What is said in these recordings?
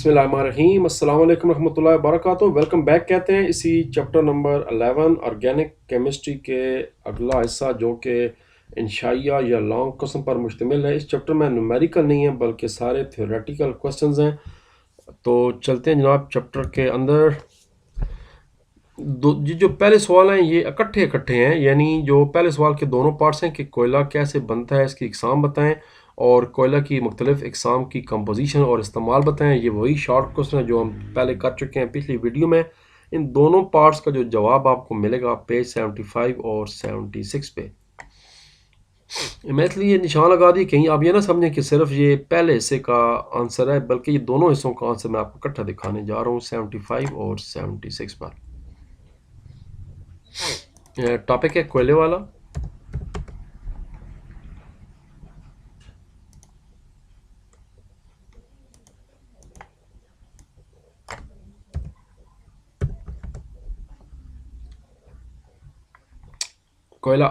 बिस्मिल्लाहिर्रहमानिर्रहीम अस्सलाम वालेकुम रहमतुल्लाहि व बरकातुहू। वेलकम बैक कहते हैं इसी चैप्टर नंबर 11 ऑर्गेनिक केमिस्ट्री के अगला हिस्सा जो कि इंशाइया या लॉन्ग क्वेश्चन पर मुश्तमिल है। इस चैप्टर में न्यूमेरिकल नहीं है बल्कि सारे थ्योरेटिकल क्वेश्चंस हैं। तो चलते हैं जनाब चैप्टर के अंदर। जो पहले सवाल हैं ये इकट्ठे इकट्ठे हैं, यानी जो पहले सवाल के दोनों पार्ट्स हैं कि कोयला कैसे बनता है, इसकी इकसाम बताएं और कोयला की मुख्तलिफ इकसाम की कंपोजिशन और इस्तेमाल बताएं। ये वही शॉर्ट क्वेश्चन है जो हम पहले कर चुके हैं पिछली वीडियो में। इन दोनों पार्ट्स का जो जवाब आपको मिलेगा पेज 75 और 76 पे। मैं इसलिए निशान लगा दी कहीं आप ये ना समझें कि सिर्फ ये पहले हिस्से का आंसर है, बल्कि ये दोनों हिस्सों का आंसर मैं आपको इकट्ठा दिखाने जा रहा हूँ 75 और 76 पर। टॉपिक है कोयले वाला। कोयला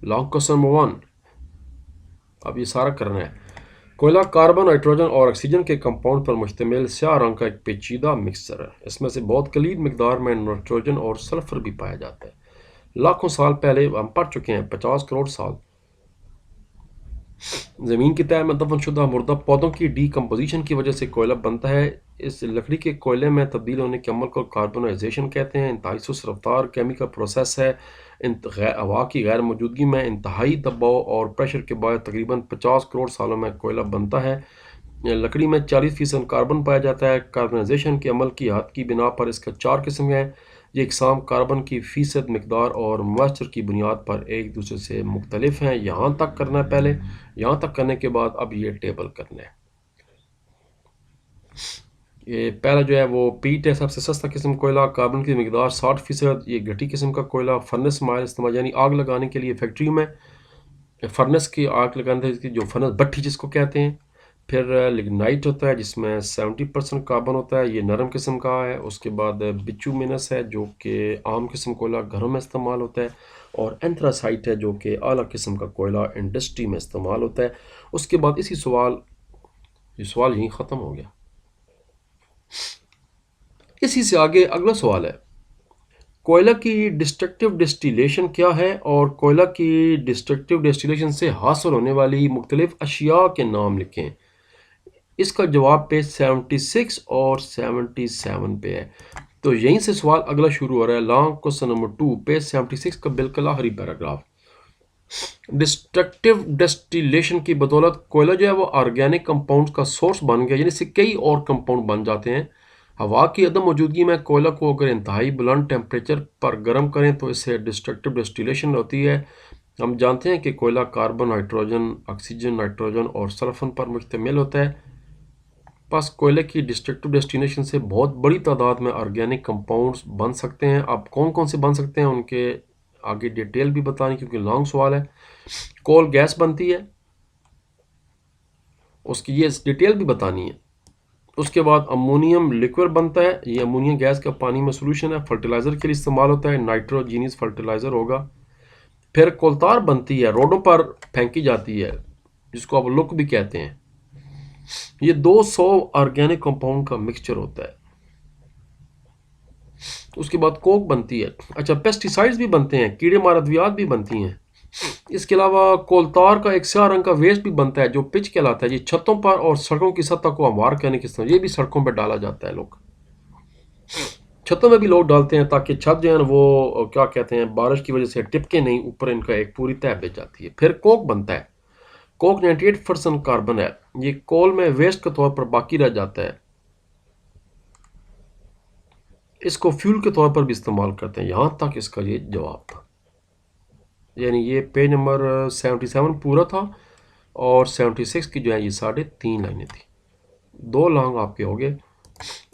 लॉन्ग क्वेश्चन नंबर 1। अब ये सारा करना है। कोयला कार्बन, नाइट्रोजन और ऑक्सीजन के कंपाउंड पर मुश्तमिल स्याह रंग का एक पेचीदा मिक्सचर है। इसमें से बहुत कलील मिकदार में नाइट्रोजन और सल्फर भी पाया जाता है। लाखों साल पहले हम पढ़ चुके हैं 50 करोड़ साल ज़मीन की तह में दफनशुदा मुर्दा पौधों की डीकम्पोजिशन की वजह से कोयला बनता है। इस लकड़ी के कोयले में तब्दील होने के अमल को कार्बोनाइजेशन कहते हैं। इंतहाई सुस्त रफ्तार केमिकल प्रोसेस है। हवा की गैर मौजूदगी में इंतहाई दबाव और प्रेशर के बाद तकरीबन 50 करोड़ सालों में कोयला बनता है। लकड़ी में 40% कार्बन पाया जाता है। कार्बनाइजेशन के अमल की हद की बिना पर इसका 4 किस्म हैं। ये इकसाम कार्बन की फ़ीसद मिकदार और मॉइस्चर की बुनियाद पर एक दूसरे से मुख्तलिफ हैं। यहाँ तक करना है पहले, यहाँ तक करने के बाद अब ये टेबल करना है। ये पहला जो है वो पीट है, सबसे सस्ता किस्म कोयला, कार्बन की मिकदार 60%। ये घटी किस्म का कोयला फर्नेस माइल इस्तेमाल यानी आग लगाने के लिए फैक्ट्री में फर्नेस की आग लगाने की जो फर्नेस भट्ठी जिसको कहते हैं। फिर लिग्नाइट होता है जिसमें 70% कार्बन होता है, ये नरम किस्म का है। उसके बाद बिचुमिनस है जो कि आम किस्म कोयला घरों में इस्तेमाल होता है। और एंथ्रासाइट है जो कि आला किस्म का कोयला इंडस्ट्री में इस्तेमाल होता है। उसके बाद ये सवाल यहीं ख़त्म हो गया। इसी से आगे अगला सवाल है कोयला की डिस्ट्रक्टिव डिस्टिलेशन क्या है और कोयला की डिस्ट्रक्टिव डिस्टिलेशन से हासिल होने वाली मुख्तलिफ अशिया के नाम लिखें। इसका जवाब पेज 76 और 77 पे है। तो यहीं से सवाल अगला शुरू हो रहा है। लॉन्ग क्वेश्चन नंबर 2 पेज 76 का बिल्कुल आखिरी पैराग्राफ। डिस्ट्रक्टिव डिस्टिलेशन की बदौलत कोयला जो है वो ऑर्गेनिक कंपाउंड्स का सोर्स बन गया, यानी इससे कई और कंपाउंड बन जाते हैं। हवा की अदम मौजूदगी में कोयला को अगर इंतहाई बुलंद टेम्परेचर पर गर्म करें तो इससे डिस्ट्रक्टिव डिस्टिलेशन होती है। हम जानते हैं कि कोयला कार्बन, नाइट्रोजन, ऑक्सीजन, नाइट्रोजन और सल्फर पर मुश्तमिल होता है। बस कोयले की डिस्ट्रक्टिव डेस्टिनेशन से बहुत बड़ी तादाद में ऑर्गेनिक कंपाउंड्स बन सकते हैं। अब कौन कौन से बन सकते हैं उनके आगे डिटेल भी बतानी क्योंकि लॉन्ग सवाल है। कोल गैस बनती है, उसकी ये डिटेल भी बतानी है। उसके बाद अमोनियम लिक्विड बनता है, ये अमोनियम गैस का पानी में सोल्यूशन है, फर्टिलाइज़र के लिए इस्तेमाल होता है, नाइट्रोजीनियस फर्टिलाइज़र होगा। फिर कोलतार बनती है, रोडों पर फेंकी जाती है जिसको आप लुक भी कहते हैं। ये 200 ऑर्गेनिक कंपाउंड का मिक्सचर होता है। उसके बाद कोक बनती है। अच्छा, पेस्टिसाइड्स भी बनते हैं, कीड़े मार अद्वियात भी बनती हैं। इसके अलावा कोलतार का एक स्याह रंग का वेस्ट भी बनता है जो पिच कहलाता है। ये छतों पर और सड़कों की सतह को हमवार करने की तरह ये भी सड़कों पर डाला जाता है। लोग छतों में भी लोग डालते हैं ताकि छत जो है ना वो क्या कहते हैं बारिश की वजह से टिपके नहीं, ऊपर इनका एक पूरी तह बिछ जाती है। फिर कोक बनता है। कोक 98% कार्बन है। ये कोल में वेस्ट के तौर पर बाकी रह जाता है। इसको फ्यूल के तौर पर भी इस्तेमाल करते हैं। यहाँ तक इसका ये जवाब था। यानी ये पेज नंबर 77 पूरा था और 76 की जो है ये 3.5 लाइनें थी। 2 लॉन्ग आपके हो गए।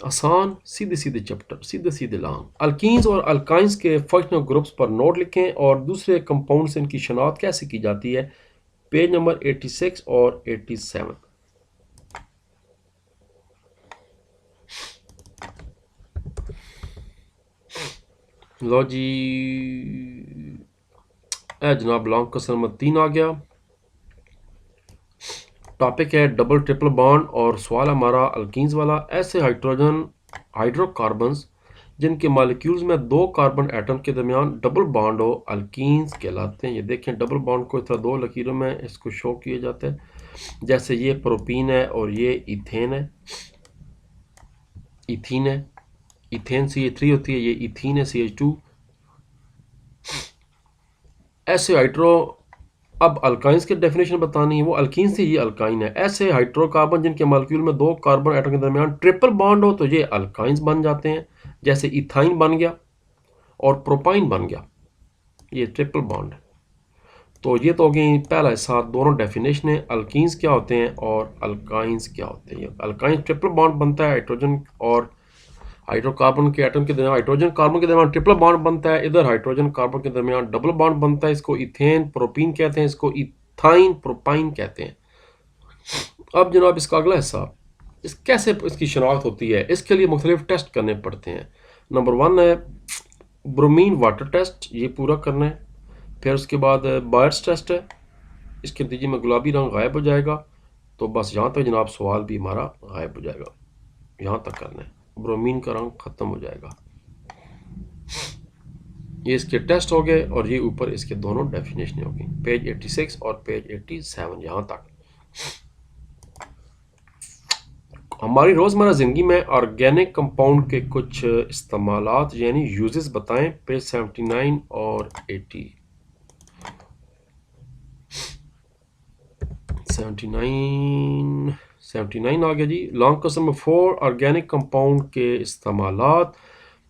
आसान सीधे सीधे चैप्टर, सीधे सीधे लॉन्ग। अल्कीन्स और अल्काइंस के फंक्शनल ग्रुप्स पर नोट लिखें और दूसरे कंपाउंड से इनकी शनाख्त कैसे की जाती है। पेज नंबर 86 और 87। लो जी जनाब लॉन्ग क्वेश्चन नंबर 3 आ गया। टॉपिक है डबल ट्रिपल बॉन्ड और सवाल हमारा अल्कीन्स वाला। ऐसे हाइड्रोकार्बन्स जिनके मालिक्यूल्स में दो कार्बन एटम के दरमियान डबल बॉन्ड हो अल्कीन्स कहलाते हैं। ये देखें डबल बॉन्ड को इस तरह दो लकीरों में इसको शो किया जाता है, जैसे ये प्रोपीन है और ये इथेन है, इथीन है, इथेन CH3 होती है, ये इथीन है CH2। ऐसे हाइड्रो अब अल्काइंस की डेफिनेशन बतानी है, वो अल्कीन से ये अल्काइन है। ऐसे हाइड्रोकार्बन जिनके मॉलिक्यूल में दो कार्बन एटम के दरमियान ट्रिपल बॉन्ड हो तो ये अल्काइंस बन जाते हैं, जैसे इथाइन बन गया और प्रोपाइन बन गया, ये ट्रिपल बॉन्ड है। तो ये तो हो गई पहला हिस्सा, दोनों डेफिनेशन है, अल्कीन्स क्या होते हैं और अल्काइंस क्या होते हैं। अल्काइन ट्रिपल बॉन्ड बनता है हाइड्रोजन और हाइड्रोकार्बन के एटम के दरमियान, हाइड्रोजन कार्बन के दरमियान ट्रिपल बॉन्ड बनता है, इधर हाइड्रोजन कार्बन के दरमियान डबल बॉन्ड बनता है। इसको इथेन प्रोपीन कहते हैं, इसको इथाइन प्रोपाइन कहते हैं। अब जनाब इसका अगला हिस्सा, इस कैसे इसकी शनाख्त होती है, इसके लिए मुख्तलिफ टेस्ट करने पड़ते हैं। नंबर 1 है ब्रोमीन वाटर टेस्ट, ये पूरा करना है। फिर उसके बाद बायर्स टेस्ट है, इसके नतीजे में गुलाबी रंग गायब हो जाएगा। तो बस यहाँ तक जनाब सवाल भी हमारा गायब हो जाएगा, यहाँ तक करना है, ब्रोमीन का रंग ख़त्म हो जाएगा। ये इसके टेस्ट हो गए और ये ऊपर इसके दोनों डेफिनेशन हो गई, पेज 86 और पेज 87 यहाँ तक। हमारी रोज़मर्रा ज़िंदगी में ऑर्गेनिक कंपाउंड के कुछ इस्तेमालात यानी यूजेस बताएं, पेज 79 और 80। 79 आ गया जी। Long question number 4, organic compound के इस्तेमालात।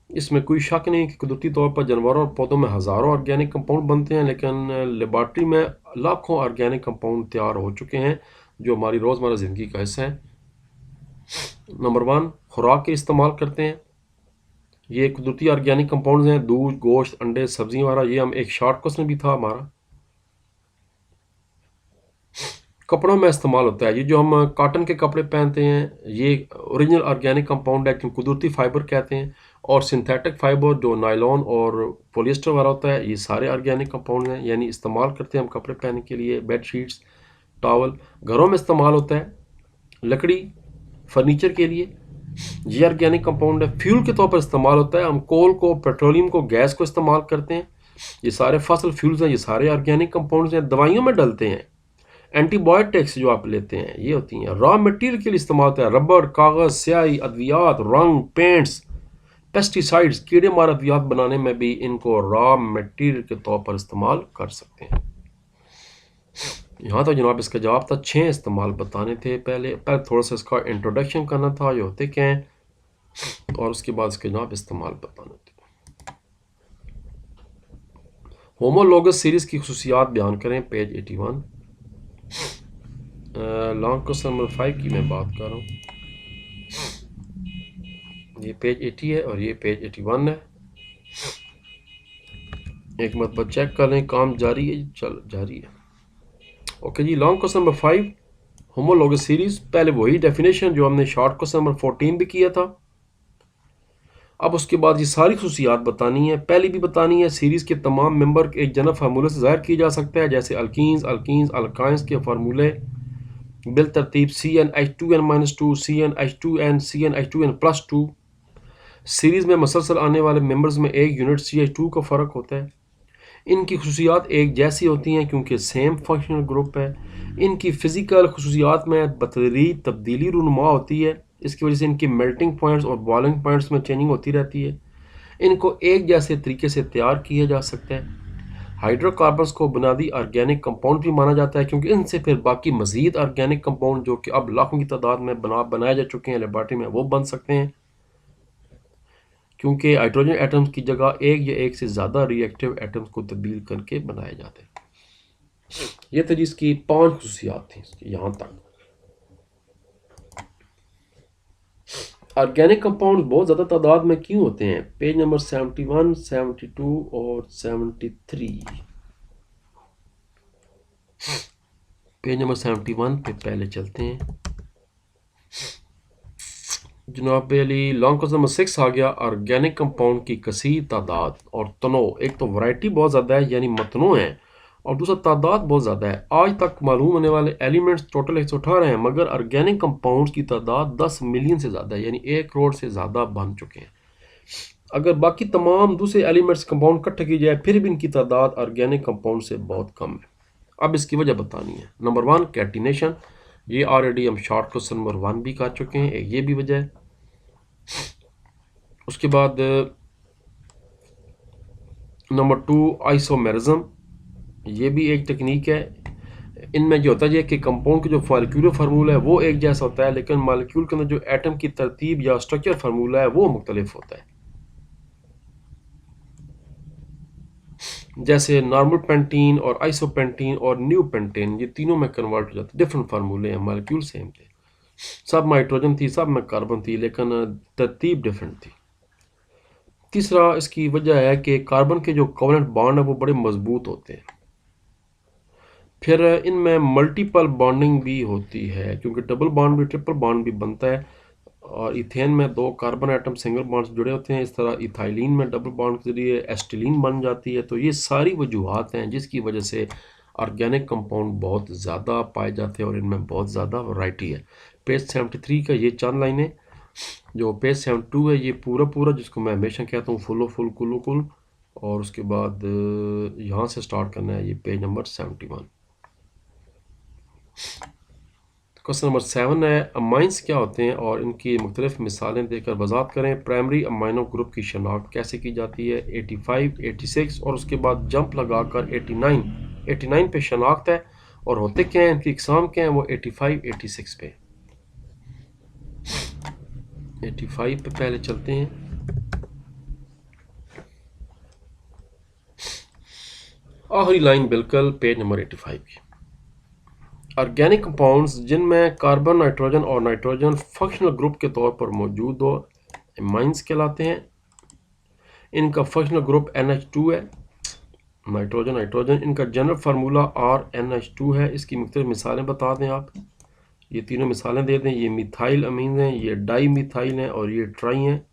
इसमें कोई शक नहीं कि कुदरती तौर पर जानवरों और पौधों में हज़ारों ऑर्गेनिक कंपाउंड बनते हैं, लेकिन लेबॉर्ट्री में लाखों ऑर्गेनिक कंपाउंड तैयार हो चुके हैं जो हमारी रोज़मर्रा ज़िंदगी का हिस्सा है। नंबर 1, खुराक के इस्तेमाल करते हैं, ये कुदरती ऑर्गेनिक कंपाउंड्स हैं, दूध, गोश्त, अंडे, सब्जियां वगैरह। ये हम एक शॉर्ट क्वेश्चन भी था हमारा। कपड़ों में इस्तेमाल होता है, ये जो हम कॉटन के कपड़े पहनते हैं ये ओरिजिनल ऑर्गेनिक कंपाउंड है, कुदरती फाइबर कहते हैं। और सिंथेटिक फाइबर जो नायलॉन और पॉलिएस्टर वगैरह होता है, ये सारे ऑर्गेनिक कंपाउंड हैं, यानी इस्तेमाल करते हैं हम कपड़े पहनने के लिए, बेड शीट्स, टॉवल। घरों में इस्तेमाल होता है लकड़ी, फर्नीचर के लिए, ये ऑर्गेनिक कंपाउंड है। फ्यूल के तौर पर इस्तेमाल होता है, हम कोल को, पेट्रोलियम को, गैस को इस्तेमाल करते हैं, ये सारे फसल फ्यूल्स हैं, ये सारे ऑर्गेनिक कंपाउंड्स हैं। दवाइयों में डलते हैं, एंटीबायोटिक्स जो आप लेते हैं ये होती हैं। रॉ मटेरियल के लिए इस्तेमाल होता है, रबर, कागज़, स्याही, अद्वियात, रंग, पेंट्स, पेस्टिसाइड्स, कीड़े मार अद्वियात बनाने में भी इनको रॉ मटेरियल के तौर पर इस्तेमाल कर सकते हैं। यहाँ तो जनाब इसका जवाब था 6 इस्तेमाल बताने थे। पहले थोड़ा सा इसका इंट्रोडक्शन करना था, ये होते क्या हैं, और उसके बाद इसके जनाब इस्तेमाल बताने थे। होमोलोगस सीरीज़ की खुसूसियात बयान करें, पेज 81। लॉन्ग क्वेश्चन नंबर 5 की मैं बात कर रहा हूँ, ये पेज 80 है और ये पेज 81 है। एक मरतबा चेक कर लें, काम जारी है, चल जारी है। ओके जी, long question number 5, homologous series. पहले वही डेफिनेशन जो हमने शॉर्ट क्वेश्चन नंबर 14 भी किया था। अब उसके बाद ये सारी खुसूसियात बतानी है। पहली भी बतानी है, सीरीज़ के तमाम मेंबर एक जनरल फार्मूले से ज़ाहिर किया जा सकता है, जैसे अल्कीन्स, अल्काइंस के फार्मूले बिल तरतीब CnH2n-2, CnH2n, CnH2n+2। सीरीज़ में मसलसल आने वाले मेंबर्स में एक यूनिट CH2 का फ़र्क होता है। इनकी खुसूसियात एक जैसी होती हैं क्योंकि सेम फंक्शनल ग्रुप है। इनकी फ़िज़िकल खुसूसियात में बतदरीज तब्दीली रूनुमा होती है, इसकी वजह से इनकी मेल्टिंग पॉइंट्स और बॉइलिंग पॉइंट्स में चेंजिंग होती रहती है। इनको एक जैसे तरीके से तैयार किया जा सकता है। हाइड्रोकार्बन्स को बुनियादी ऑर्गेनिक कंपाउंड भी माना जाता है क्योंकि इनसे फिर बाकी मज़ीद ऑर्गेनिक कंपाउंड जो कि अब लाखों की तादाद में बनाए जा चुके हैं लेबॉर्ट्री में, वो बन सकते हैं, क्योंकि हाइड्रोजन एटम्स की जगह एक या एक से ज़्यादा रिएक्टिव एटम्स को तब्दील करके बनाए जाते हैं। ये तो जिसकी 5 खुसूसियात थी यहाँ तक। ऑर्गेनिक कंपाउंड बहुत ज़्यादा तादाद में क्यों होते हैं, पेज नंबर 71, 72 और 73। पेज नंबर 71 पे पहले चलते हैं जनाब अली। लॉन्ग क्वेश्चन नंबर 6 आ गया, ऑर्गेनिक कंपाउंड की कसीर तादाद और तनो। एक तो वैरायटी बहुत ज़्यादा है यानी मतनों है, और दूसरा तादाद बहुत ज़्यादा है। आज तक मालूम होने वाले एलिमेंट्स टोटल 118 हैं, मगर ऑर्गेनिक कंपाउंड्स की तादाद 10 मिलियन से ज़्यादा है, यानी 1 करोड़ से ज़्यादा बन चुके हैं। अगर बाकी तमाम दूसरे एलिमेंट्स कंपाउंड इकट्ठे की जाए फिर भी इनकी तादाद ऑर्गेनिक कंपाउंड से बहुत कम है। अब इसकी वजह बतानी है। नंबर 1 कैटिनेशन, ये ऑलरेडी हम शॉर्ट क्वेश्चन नंबर 1 भी कर चुके हैं, एक ये भी वजह है। उसके बाद नंबर 2 आइसोमेरिज्म, ये भी एक टेक्निक है। इनमें जो होता है कि कंपाउंड का जो मॉलिक्यूलर फार्मूला है वो एक जैसा होता है, लेकिन मॉलिक्यूल के अंदर जो एटम की तरतीब या स्ट्रक्चर फार्मूला है वो मुख्तलिफ होता है। जैसे नॉर्मल पेंटीन और आइसोपेंटीन और न्यू पेंटेन, ये तीनों में कन्वर्ट हो जाते हैं। डिफरेंट फार्मूले हैं, मॉलिक्यूल सेम थे, सब में हाइड्रोजन थी, सब में कार्बन थी, लेकिन तरतीब डिफरेंट थी। तीसरा इसकी वजह है कि कार्बन के जो कोवेलेंट बॉन्ड है वो बड़े मजबूत होते हैं। फिर इनमें मल्टीपल बॉन्डिंग भी होती है, क्योंकि डबल बॉन्ड भी ट्रिपल बॉन्ड भी बनता है। और इथेन में 2 कार्बन एटम सिंगल बॉन्ड जुड़े होते हैं। इस तरह इथाइलिन में डबल बॉन्ड के जरिए एस्टिलीन बन जाती है। तो ये सारी वजूहात हैं जिसकी वजह से ऑर्गेनिक कंपाउंड बहुत ज़्यादा पाए जाते हैं और इनमें बहुत ज़्यादा वैरायटी है। पेज 73 का ये चंद लाइनें, जो पेज 72 है ये पूरा जिसको मैं हमेशा कहता हूँ फुल फुल कुल कुल, और उसके बाद यहाँ से स्टार्ट करना है, ये पेज नंबर 71। क्वेश्चन नंबर 7 है अमाइंस क्या होते हैं और इनकी मुख्तलिफ मिसालें देकर वजाहत करें। प्राइमरी अमाइनो ग्रुप की शनाख्त कैसे की जाती है। 85, 86 और उसके बाद जंप लगाकर 89 पे शनाख्त है, और होते क्या हैं, इनकी इकसाम क्या हैं, वो 85, 86 पे। 85 पे पहले चलते हैं। आखिरी लाइन बिल्कुल पेज नंबर 85 की। ऑर्गेनिक कंपाउंड्स जिनमें कार्बन, नाइट्रोजन और नाइट्रोजन फंक्शनल ग्रुप के तौर पर मौजूद हो एमाइंस कहलाते हैं। इनका फंक्शनल ग्रुप NH2 है, नाइट्रोजन। इनका जनरल फार्मूला RNH2 है। इसकी मुख्तलिफ मिसालें बता दें आप, ये तीनों मिसालें दे दें। ये मिथाइल अमीन हैं, ये डाई मिथाइल हैं और ये ट्राई हैं।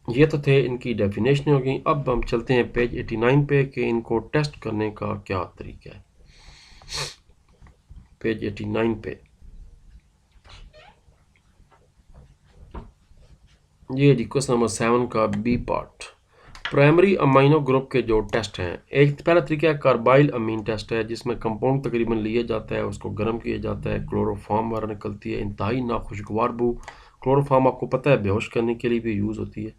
ये तो थे इनकी डेफिनेशन होगी। अब हम चलते हैं पेज 89 पे कि इनको टेस्ट करने का क्या तरीका है। पेज 89 पे ये जी क्वेश्चन नंबर 7 का B part, primary amino group के जो टेस्ट हैं। एक पहला तरीका है कार्बाइल अमीन टेस्ट है, जिसमें कंपाउंड तकरीबन लिया जाता है, उसको गर्म किया जाता है, क्लोरोफॉर्म वगैरह निकलती है, इंतहाई नाखुशगवार बू। क्लोरोफॉर्म आपको पता है बेहोश करने के लिए भी यूज़ होती है।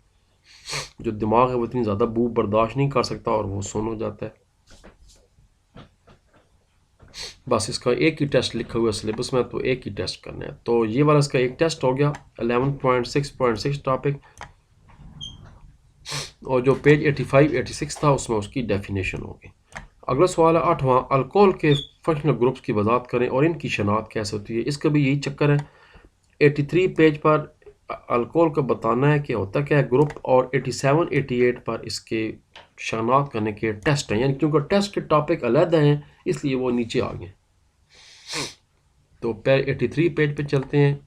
जो दिमाग है वो इतनी ज़्यादा बू बर्दाश्त नहीं कर सकता और वो सुन हो जाता है। बस इसका एक ही टेस्ट लिखा हुआ है सिलेबस में, तो एक ही टेस्ट करना है। तो ये वाला इसका एक टेस्ट हो गया 11.6.6 टॉपिक, और जो पेज 85, 86 था उसमें उसकी डेफिनेशन होगी। अगला सवाल है 8वां, अल्कोहल के फंक्शनल ग्रुप्स की वजाहत करें और इनकी शनाख्त कैसे होती है। इसका भी यही चक्कर है। 83 पेज पर अल्कोहल को बताना है कि होता क्या है ग्रुप, और 87, 88 पर इसके शनाख्त करने के टेस्ट हैं, यानी क्योंकि टेस्ट के टॉपिक अलग हैं इसलिए वो नीचे आ गए। तो 83 पेज पे चलते हैं।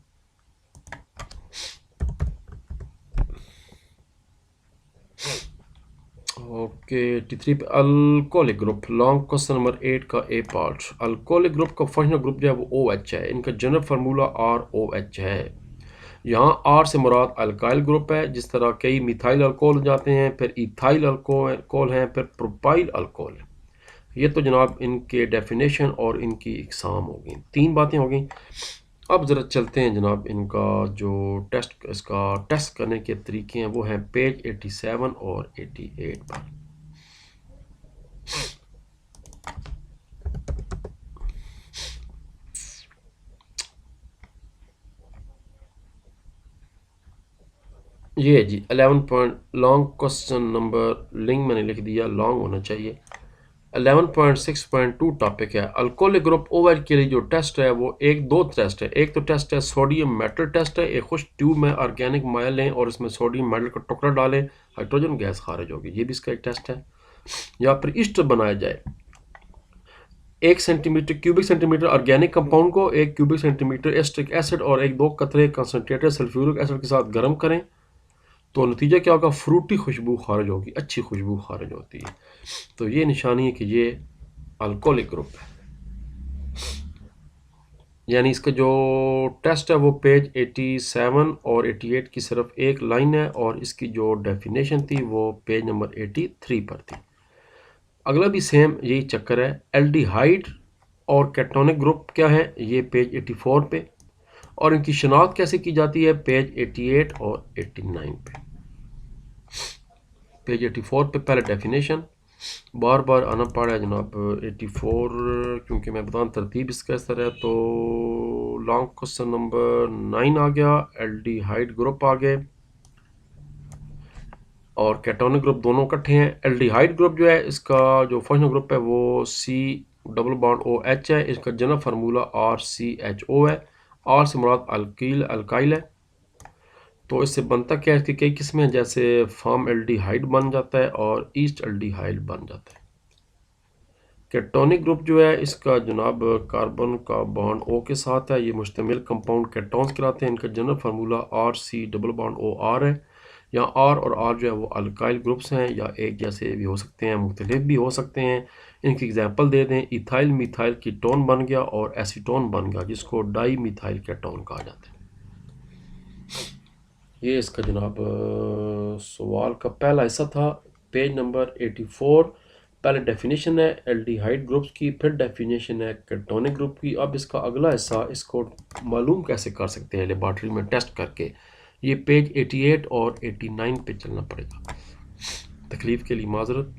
ओके 83 पे alcoholic group, long question number 8 का ए पार्ट। अल्कोहलिक ग्रुप का फंक्शनल ग्रुप जो है वो OH है। इनका जनरल फार्मूला ROH है। यहाँ R से मुराद अल्काइल ग्रुप है, जिस तरह कई मिथाइल अल्कोहल हो जाते हैं, फिर इथाइल अल्कोहल हैं, फिर प्रोपाइल अल्कोहल। ये तो जनाब इनके डेफिनेशन और इनकी इकसाम हो गई, 3 बातें हो गई। अब ज़रा चलते हैं जनाब इनका जो टेस्ट, इसका टेस्ट करने के तरीके हैं वो हैं पेज 87 और 88 पर। ये जी 11 point long question number, link मैंने लिख दिया, लॉन्ग होना चाहिए। 11.6.2 टॉपिक है अल्कोहलिक ग्रुप OH के लिए जो टेस्ट है वो दो टेस्ट है। एक तो टेस्ट है सोडियम मेटल टेस्ट है। एक खुश ट्यूब में ऑर्गेनिक माया लें और इसमें सोडियम मेटल का टुकड़ा डालें, हाइड्रोजन गैस खारिज होगी, ये भी इसका एक टेस्ट है। या फिर ईस्टर बनाया जाए, 1 centimetre cubic centimetre organic compound को 1 क्यूबिक सेंटीमीटर एस्ट्रिक एसिड और 1-2 कतरे कंसनट्रेटेड सल्फ्यूरिक एसिड के साथ गर्म करें। तो नतीजा क्या होगा, फ्रूटी खुशबू खारिज होगी, अच्छी खुशबू खारिज होती है। तो ये निशानी है कि ये अल्कोहलिक ग्रुप है। यानी इसका जो टेस्ट है वो पेज 87 और 88 की सिर्फ एक लाइन है, और इसकी जो डेफिनेशन थी वो पेज नंबर 83 पर थी। अगला भी सेम यही चक्कर है। एल्डिहाइड और केटोनिक ग्रुप क्या है, ये पेज 84 पे, और इनकी शनाख्त कैसे की जाती है, पेज 88 और 89 पे। पेज 84 पे पहले डेफिनेशन, बार बार आना पड़ा है जनाब 84, क्योंकि मैं बताऊँ तरतीब इसका इस तरह है। तो लॉन्ग क्वेश्चन नंबर 9 आ गया, एल्डिहाइड ग्रुप आ गए और केटोनिक ग्रुप दोनों इकट्ठे हैं। एल्डिहाइड ग्रुप जो है, इसका जो फंक्शनल ग्रुप है वो C double bond O H है। इसका general formula R C H O है। आर से मुराद अल्काइल है। तो इससे बनता क्या है, इसकी कई किस्में हैं, जैसे फार्म एल्डिहाइड बन जाता है और ईस्ट एल्डिहाइड बन जाता है। केटोनिक ग्रुप जो है, इसका जनाब कार्बन का बॉन्ड ओ के साथ है। ये मुश्तमिल कंपाउंड केटोन्स कहलाते हैं। इनका general formula R C double bond O R है। यहाँ आर और आर जो है वो अल्काइल ग्रुप्स हैं, या एक जैसे भी हो सकते हैं, मुख्तलिफ भी हो सकते हैं। इनकी एग्जांपल दे दें, इथाइल मिथाइल कीटोन बन गया और एसीटोन बन गया, जिसको डाई मिथाइल केटोन कहा जाता है। ये इसका जनाब सवाल का पहला हिस्सा था, पेज नंबर 84। पहले डेफिनेशन है एल्डिहाइड ग्रुप्स की, फिर डेफिनेशन है केटोनिक ग्रुप की। अब इसका अगला हिस्सा, इसको मालूम कैसे कर सकते हैं लेबॉर्ट्री में टेस्ट करके, ये पेज 88 और 89 पे चलना पड़ेगा। तकलीफ के लिए माजरत।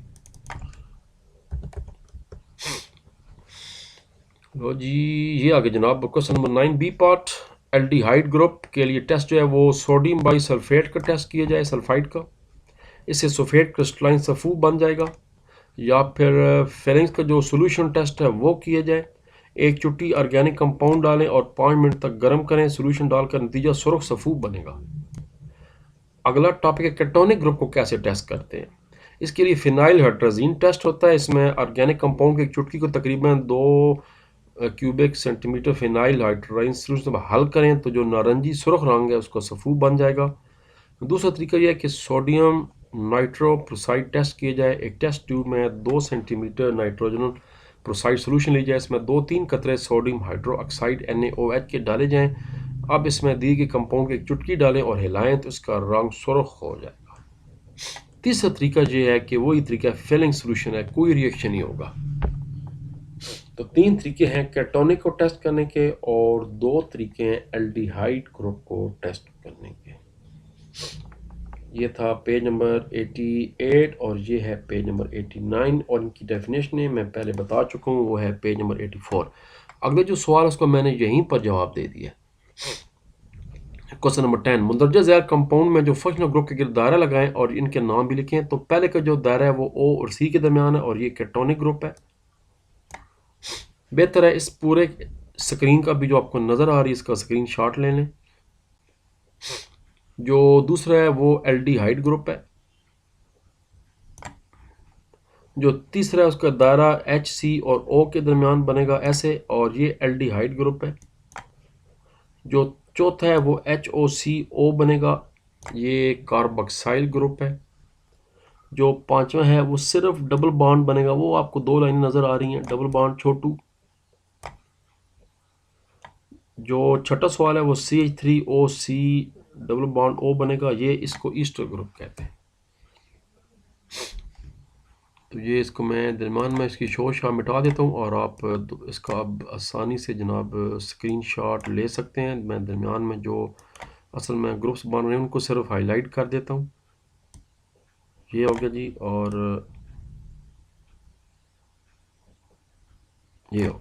लो जी, ये आगे जनाब question number 9 B part. Aldehyde group के लिए टेस्ट जो है वो सोडियम बाई सल्फेट का टेस्ट किया जाए, सल्फाइड का। इससे सल्फेट क्रिस्टलाइन सफ़ू बन जाएगा। या फिर फेरेंस का जो सोल्यूशन टेस्ट है वो किया जाए। एक चुट्टी ऑर्गेनिक कंपाउंड डालें और 5 मिनट तक गर्म करें, सोल्यूशन डालकर नतीजा सुर्ख सफ़ूफ बनेगा। अगला टॉपिक है केटोनिक ग्रुप को कैसे टेस्ट करते हैं। इसके लिए फिनाइल हाइड्रोजीन टेस्ट होता है। इसमें ऑर्गेनिक कंपाउंड की एक चुटकी को तकरीबन 2 cubic centimetre phenyl hydrazine solution में हल करें तो जो नारंगी सुर्ख रंग है उसका सफ़ूफ बन जाएगा। दूसरा तरीका यह है कि सोडियम नाइट्रोप्रोसाइड टेस्ट किया जाए। एक टेस्ट ट्यूब में 2 सेंटीमीटर नाइट्रोजन प्रोसाइड सोल्यूशन ली जाए। इसमें 2-3 कतरे सोडियम हाइड्रोक्साइड NaOH के डाले जाएं। अब इसमें दी गई कंपाउंड की एक चुटकी डालें और हिलाएं तो इसका रंग सुर्ख हो जाएगा। तीसरा तरीका यह है कि वही तरीका फिलिंग सोल्यूशन है, कोई रिएक्शन नहीं होगा। तो 3 तरीके हैं केटोनिक को टेस्ट करने के, और 2 तरीके हैं एल्डिहाइड ग्रुप को टेस्ट करने के। ये था पेज नंबर 88 और ये है पेज नंबर 89, और इनकी डेफिनेशन मैं पहले बता चुका हूँ, वो है पेज नंबर 84। अगले जो सवाल है उसको मैंने यहीं पर जवाब दे दिया। क्वेश्चन नंबर 10, मुंदरजा ज़ैल कंपाउंड में जो फंक्शनल ग्रुप के गिर्द दायरा लगाएं और इनके नाम भी लिखें। तो पहले का जो दायरा है वो O और C के दरमियान है, और ये केटोनिक ग्रुप है। बेहतर है इस पूरे स्क्रीन का भी जो आपको नज़र आ रही है, इसका स्क्रीन शॉट ले लें। जो दूसरा है वो एल्डिहाइड ग्रुप है। जो तीसरा है उसका दायरा HC और O के दरमियान बनेगा ऐसे, और ये एल्डिहाइड ग्रुप है। जो चौथा है वो HOCO बनेगा, ये कार्बोक्साइल ग्रुप है। जो पांचवा है वो सिर्फ डबल बॉन्ड बनेगा, वो आपको 2 लाइनें नज़र आ रही हैं, डबल बॉन्ड छोटू। जो छठा सवाल है वो CH3OC डबल बॉन्ड O बनेगा, ये इसको ईस्टर ग्रुप कहते हैं। तो ये इसको मैं दरमियान में इसकी शो शाह मिटा देता हूँ, और आप इसका अब आसानी से जनाब स्क्रीनशॉट ले सकते हैं। मैं दरमियान में जो असल में ग्रुप्स बन रहे हैं उनको सिर्फ हाईलाइट कर देता हूँ। ये हो गया जी, और ये हो।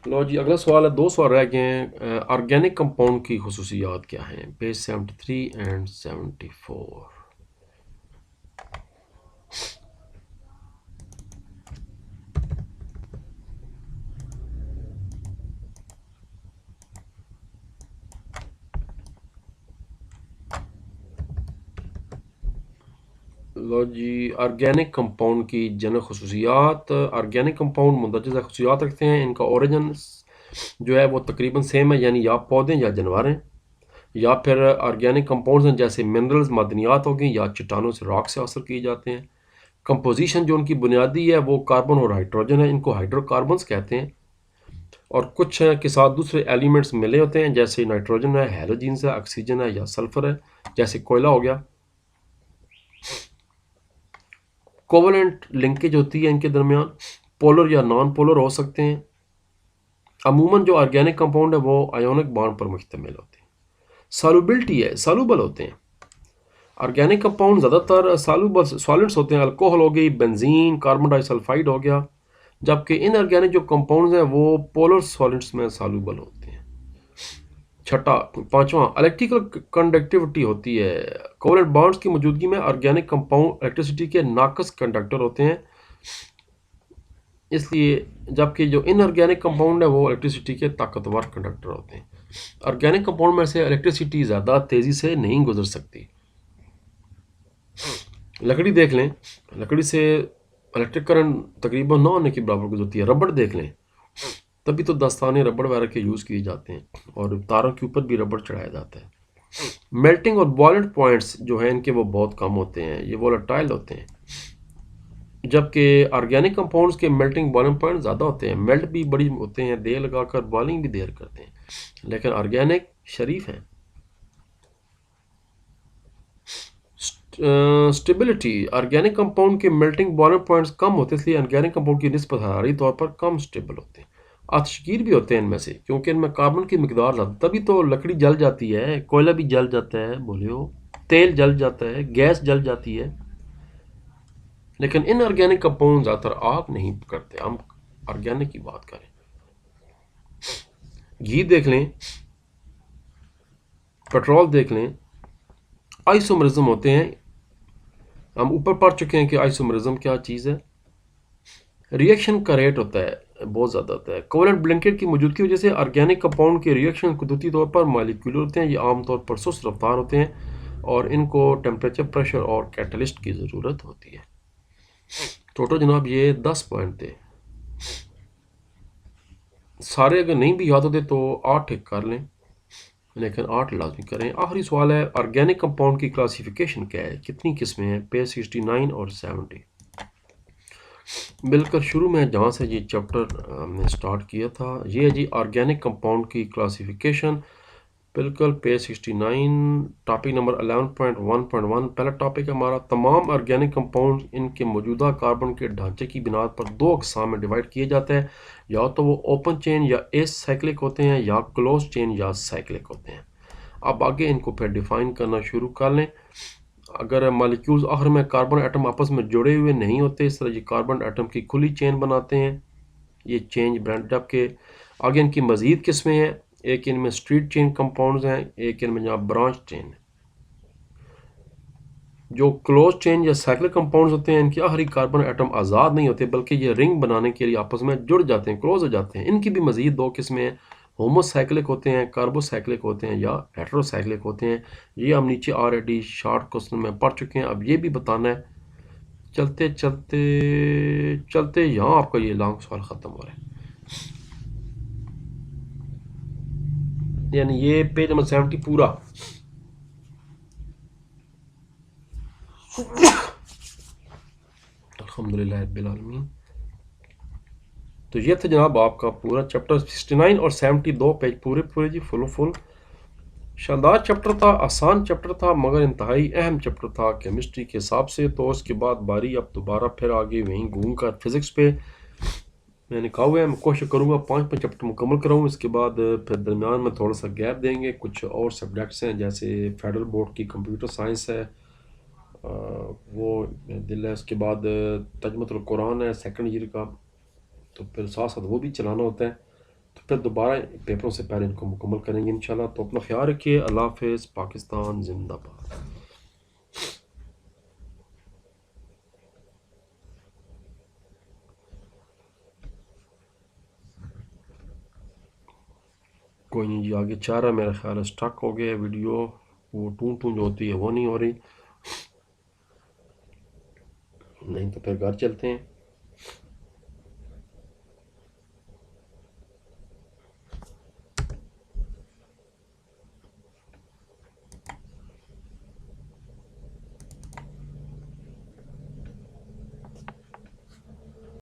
लो जी, अगला सवाल है, 2 सवाल रह गए हैं। ऑर्गेनिक कंपाउंड की खुसूसियात क्या हैं, पेज 73 एंड 74। लो जी, ऑर्गेनिक कंपाउंड की जनरल खुसूसियात। ऑर्गेनिक कंपाउंड मुंदरजा खुसूसियात रखते हैं। इनका ओरिजिन जो है वो तकरीबन सेम है, यानी या पौधे या जानवर हैं, या फिर ऑर्गेनिक कंपाउंड्स हैं जैसे मिनरल्स मादनियात हो गई, या चट्टानों से रॉक से हासिल किए जाते हैं। कंपोजिशन जो उनकी बुनियादी है वो कार्बन और हाइड्रोजन है, इनको हाइड्रोकार्बन्स कहते हैं। और कुछ के साथ दूसरे एलिमेंट्स मिले होते हैं, जैसे नाइट्रोजन है, हैलोजन्स है, ऑक्सीजन है या सल्फर है, जैसे कोयला हो गया। कोवलेंट लिंकेज होती है इनके दरमियान, पोलर या नॉन पोलर हो सकते हैं। अमूमन जो ऑर्गेनिक कंपाउंड है वो आयोनिक बॉन्ड पर मुश्तमिल होते हैं। सॉल्युबिलिटी है, सॉल्युबल होते हैं। ऑर्गेनिक कंपाउंड ज़्यादातर सॉल्युबल सॉलिड्स होते हैं, अल्कोहल हो गई, बेंजीन, कार्बन डाइसल्फाइड हो गया। जबकि इनऑर्गेनिक जो कंपाउंड्स हैं वो पोलर सॉलिड्स में सॉल्युबल होते हैं। छठा पांचवा इलेक्ट्रिकल कंडक्टिविटी होती है। कोवलेंट बॉन्ड्स की मौजूदगी में ऑर्गेनिक कंपाउंड इलेक्ट्रिसिटी के नाकस कंडक्टर होते हैं, इसलिए जबकि जो इनऑर्गेनिक कंपाउंड है वो इलेक्ट्रिसिटी के ताकतवर कंडक्टर होते हैं। ऑर्गेनिक कंपाउंड में से इलेक्ट्रिसिटी ज़्यादा तेज़ी से नहीं गुजर सकती। लकड़ी देख लें, लकड़ी से इलेक्ट्रिक करंट तकरीबन 9 आने के बराबर गुजरती है। रबड़ देख लें, तभी तो दस्ताने रबड़ वगैरह के यूज़ किए जाते हैं, और तारों के ऊपर भी रबड़ चढ़ाया जाता है। मेल्टिंग और बॉइलेंट पॉइंट्स जो हैं इनके वो बहुत कम होते हैं, ये वोलेटाइल होते हैं। जबकि ऑर्गेनिक कंपाउंड्स के मेल्टिंग बॉइलिंग पॉइंट ज़्यादा होते हैं, मेल्ट भी बड़ी होते हैं, देर लगाकर बॉइलिंग भी देर करते हैं, लेकिन ऑर्गेनिक शरीफ हैं। स्टेबिलिटी, ऑर्गेनिक कंपाउंड के मेल्टिंग बॉइलिंग पॉइंट्स कम होते हैं, इसलिए ऑर्गेनिक कंपाउंड की निस्बत हरारी तौर पर कम स्टेबल होते हैं। आतशगीर भी होते हैं इनमें से, क्योंकि इनमें कार्बन की मिकदार ज़्यादा, तभी तो लकड़ी जल जाती है, कोयला भी जल जाता है, बोलियो तेल जल जाता है, गैस जल जाती है। लेकिन इनऑर्गेनिक कंपाउंड ज़्यादातर आग नहीं करते। हम ऑर्गेनिक की बात करें, घी देख लें, पेट्रोल देख लें, आइसोमरिज्म होते हैं। हम ऊपर पढ़ चुके हैं कि आइसोमरिज्म क्या चीज़ है। रिएक्शन का रेट होता है बहुत ज़्यादा होता है। कोवलेंट ब्लैंकेट की मौजूदगी की वजह से ऑर्गेनिक कंपाउंड के रिएक्शन कुदरती तौर पर मालिक्यूलर होते हैं, ये आमतौर पर सुस्त रफ्तार होते हैं, और इनको टेम्परेचर, प्रेशर और कैटलिस्ट की ज़रूरत होती है। टोटल जनाब ये 10 पॉइंट थे, सारे अगर नहीं भी याद होते तो 8 एक कर लें, लेकिन 8 लाजमी करें। आखिरी सवाल है, ऑर्गेनिक कंपाउंड की क्लासिफिकेशन क्या है, कितनी किस्में हैं? पेज 69 और 70। बिल्कुल शुरू में जहाँ से ये चैप्टर हमने स्टार्ट किया था, ये है जी ऑर्गेनिक कंपाउंड की क्लासिफिकेशन। बिल्कुल पेज 69, टॉपिक नंबर 11.1.1। पहला टॉपिक है हमारा, तमाम ऑर्गेनिक कंपाउंड इनके मौजूदा कार्बन के ढांचे की बिना पर 2 अक़साम में डिवाइड किए जाते हैं, या तो वो ओपन चेन या एसाइक्लिक होते हैं, या क्लोज चेन या साइक्लिक होते हैं। अब आगे इनको फिर डिफाइन करना शुरू कर लें। अगर मालिक्यूल्स आखिर में कार्बन एटम आपस में जुड़े हुए नहीं होते, इस तरह ये कार्बन एटम की खुली चेन बनाते हैं, ये चेंज ब्रांड। जबकि आगे इनकी मज़ीद किस्में हैं, एक इनमें स्ट्रीट चेन कंपाउंड्स हैं, एक इनमें जहाँ ब्रांच चेन है। जो क्लोज चेन या साइक्लिक कंपाउंड्स होते हैं, इनके आखिरी कार्बन एटम आज़ाद नहीं होते, बल्कि ये रिंग बनाने के लिए आपस में जुड़ जाते हैं, क्लोज हो जाते हैं। इनकी भी मज़ीद 2 किस्में हैं, होमोसाइक्लिक होते हैं, कार्बोसाइक्लिक होते हैं, या हेटेरोसाइक्लिक होते हैं। ये हम नीचे ऑलरेडी शॉर्ट क्वेश्चन में पढ़ चुके हैं। अब ये भी बताना है, चलते चलते चलते यहाँ आपका ये लॉन्ग सवाल ख़त्म हो रहा है, यानी ये पेज नंबर 70 पूरा। अल्हम्दुलिल्लाह रब्बिल आलमीन। तो ये था जनाब आपका पूरा चैप्टर 69 और 70, 2 पेज पूरे पूरे जी, फुल। शानदार चैप्टर था, आसान चैप्टर था, मगर इंतहाई अहम चैप्टर था केमिस्ट्री के हिसाब से। तो उसके बाद बारी अब दोबारा फिर आगे वहीं घूम कर फिज़िक्स पे मैंने कहा हुआ है, मैं कोशिश करूँगा 5 चैप्टर मुकम्मल कराऊँ। इसके बाद फिर दरमियान में थोड़ा सा गैप देंगे, कुछ और सब्जेक्ट्स हैं जैसे फेडरल बोर्ड की कंप्यूटर साइंस है, वो दिल है। उसके बाद तर्जुमतुल कुरान है सेकंड ईयर का, तो फिर साथ साथ वो भी चलाना होता है। तो फिर दोबारा पेपरों से पहले इनको मुकम्मल करेंगे इंशाल्लाह। तो अपना ख्याल रखिए। अल्लाह हाफ़िज़। पाकिस्तान जिंदाबाद। कोई नहीं जी, आगे चाह रहा, मेरा ख्याल है स्टक हो गया वीडियो, वो टूं टूं जो होती है वो नहीं हो रही। नहीं तो फिर घर चलते हैं।